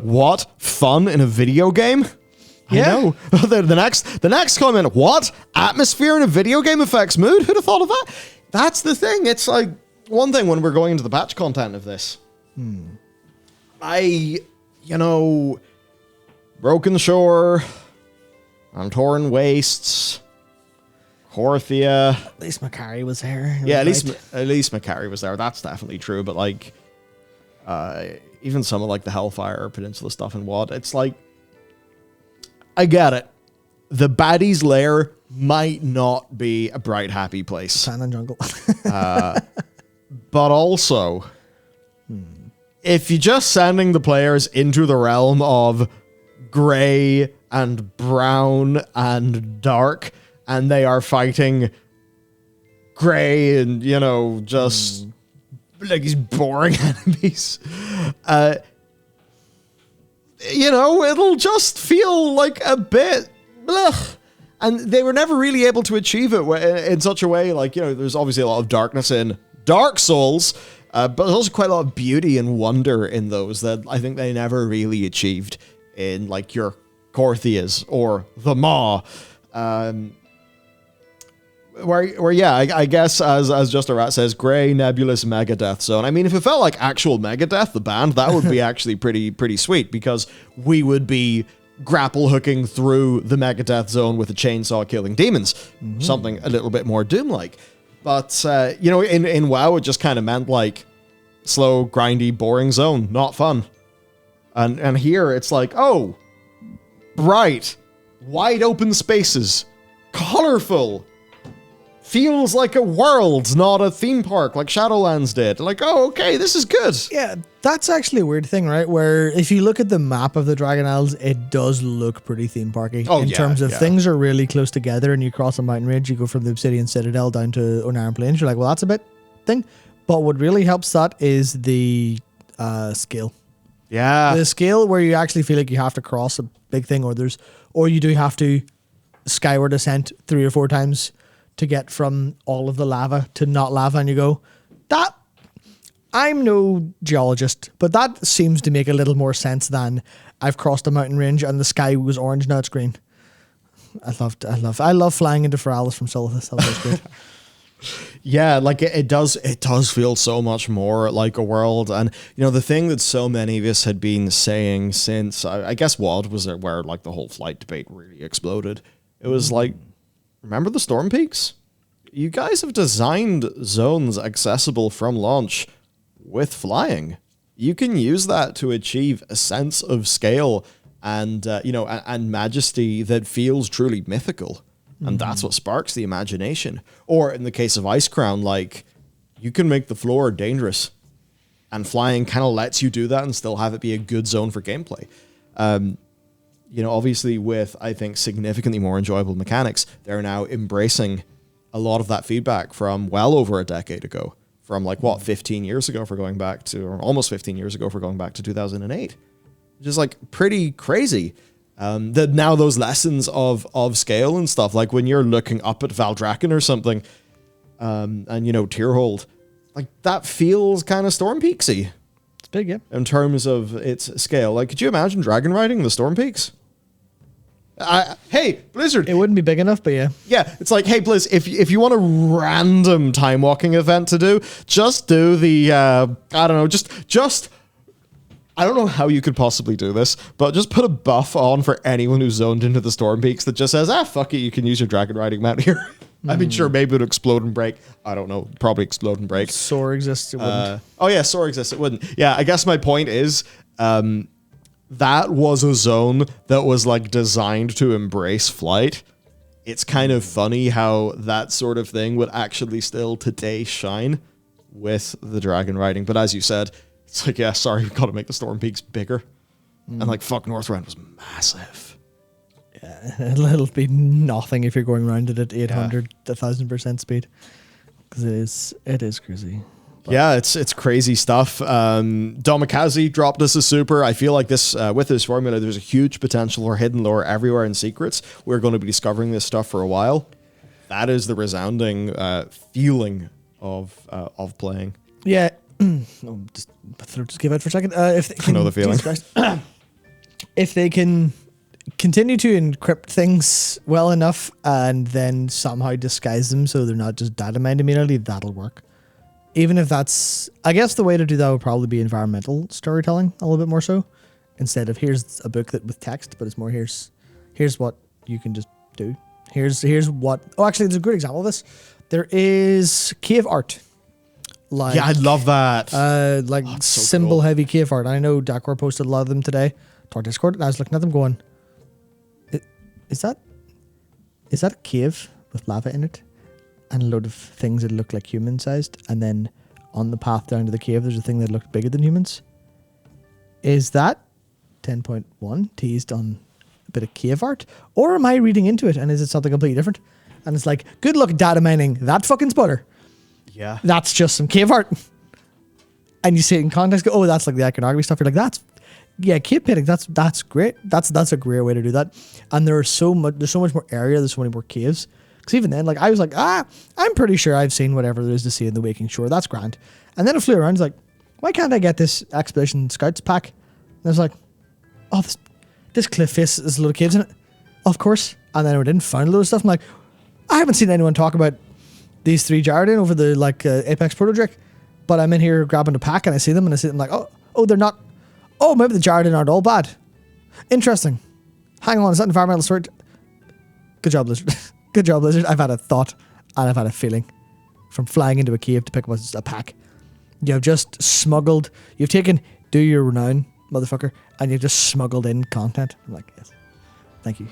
What? Fun in a video game? Yeah. I know. the next comment, what? Atmosphere in a video game affects mood? Who'd have thought of that? That's the thing. It's like one thing when we're going into the patch content of this. Broken Shore, and Torn Wastes, Horthia. At least Macari was there. Yeah, at least Macari was there. That's definitely true. But like, even some of like the Hellfire Peninsula stuff and WoD, it's like, I get it. The baddies lair might not be a bright, happy place. Sand and jungle. But also, if you're just sending the players into the realm of gray and brown and dark, and they are fighting gray and, just like these boring enemies, it'll just feel like a bit blech. And they were never really able to achieve it in such a way, like, there's obviously a lot of darkness in Dark Souls, but there's also quite a lot of beauty and wonder in those that I think they never really achieved in, like, your Corthias or the Maw. I guess, as Just a Rat says, Grey Nebulous Megadeth Zone. I mean, if it felt like actual Megadeth, the band, that would be actually pretty sweet, because we would be grapple hooking through the Megadeth Zone with a chainsaw killing demons. Something a little bit more Doom-like. But, in WoW, it just kind of meant, like, slow, grindy, boring zone. Not fun. And here, it's like, oh, bright, wide open spaces, colorful, feels like a world, not a theme park like Shadowlands did. Like, oh, okay, this is good. Yeah, that's actually a weird thing, right? Where if you look at the map of the Dragon Isles, it does look pretty theme parky. In terms of things are really close together, and you cross a mountain ridge, you go from the Obsidian Citadel down to Onaran Plains, you're like, well, that's a bit thing. But what really helps that is the scale. Yeah. The scale where you actually feel like you have to cross a big thing, or you do have to skyward ascent 3 or 4 times to get from all of the lava to not lava, and you go, that, I'm no geologist, but that seems to make a little more sense than I've crossed a mountain range and the sky was orange, now it's green. I love flying into Feralis from Silithus. That was great. Yeah, like it does feel so much more like a world. And, the thing that so many of us had been saying since, I guess WoD was where like the whole flight debate really exploded. It was like, remember the Storm Peaks? You guys have designed zones accessible from launch with flying. You can use that to achieve a sense of scale and, and majesty that feels truly mythical. And that's what sparks the imagination. Or in the case of Ice Crown, like, you can make the floor dangerous. And flying kind of lets you do that and still have it be a good zone for gameplay. Obviously with, I think, significantly more enjoyable mechanics, they're now embracing a lot of that feedback from well over a decade ago. From 15 years ago for going back to, or almost 15 years ago for going back to 2008. Which is pretty crazy. That now those lessons of scale and stuff, like when you're looking up at Valdrakken or something, and Tierhold, like that feels kind of Storm Peaksy. It's big, yeah. In terms of its scale. Like, could you imagine dragon riding the Storm Peaks? Hey, Blizzard. It wouldn't be big enough, but yeah. Yeah, it's like, hey, Blizz, if you want a random time walking event to do, just do the, I don't know how you could possibly do this, but just put a buff on for anyone who's zoned into the Storm Peaks that just says, fuck it, you can use your dragon riding mount here. I mean, sure, maybe it would explode and break. I don't know, probably explode and break. Soar exists, it wouldn't. Soar exists, it wouldn't. Yeah, I guess my point is, that was a zone that was designed to embrace flight. It's kind of funny how that sort of thing would actually still today shine with the dragon riding. But as you said, it's like, yeah, sorry, we've got to make the Storm Peaks bigger. And fuck, Northrend was massive. Yeah, it'll be nothing if you're going around it at 800, 1,000% speed. Because it is crazy. But yeah, it's crazy stuff. Domikaze dropped us a super. I feel like this with this formula, there's a huge potential for hidden lore everywhere in secrets. We're going to be discovering this stuff for a while. That is the resounding feeling of playing. Yeah, Just my throat just gave out for a second. If they I can, know the feeling. Jesus Christ. If they can continue to encrypt things well enough and then somehow disguise them so they're not just data mined immediately, that'll work. Even if that's, I guess the way to do that would probably be environmental storytelling a little bit more so, instead of here's a book that with text, but it's more here's what you can just do. Here's what. Oh, actually, there's a good example of this. There is cave art. Like, Yeah, I love that. Like so symbol cool. heavy cave art. I know Dakor posted a lot of them today to our Discord, and I was looking at them going, is that a cave with lava in it and a load of things that look like human sized, and then on the path down to the cave there's a thing that looked bigger than humans? Is that 10.1 teased on a bit of cave art, or am I reading into it and is it something completely different? And it's like, good luck data mining that fucking sputter. Yeah. That's just some cave art. And you see it in context, go, oh, that's like the iconography stuff. You're like, cave painting, that's great. That's a great way to do that. And there's so much more area, there's so many more caves. Because even then, like, I was like, I'm pretty sure I've seen whatever there is to see in the Waking Shore. That's grand. And then I flew around, it's like, why can't I get this Expedition Scouts pack? And I was like, oh, this cliff face has a load of caves in it. Of course. And then I didn't find a load of stuff. I'm like, I haven't seen anyone talk about these 3 Jardin over the Apex Proto Drake, but I'm in here grabbing a pack and I see them like, oh, they're not. Oh, maybe the Jardin aren't all bad. Interesting. Hang on, is that environmental story? Good job, Blizzard. Good job, Blizzard. I've had a thought and I've had a feeling from flying into a cave to pick up a pack. You have just smuggled. You've taken do your renown, motherfucker, and you've just smuggled in content. I'm like, yes, thank you.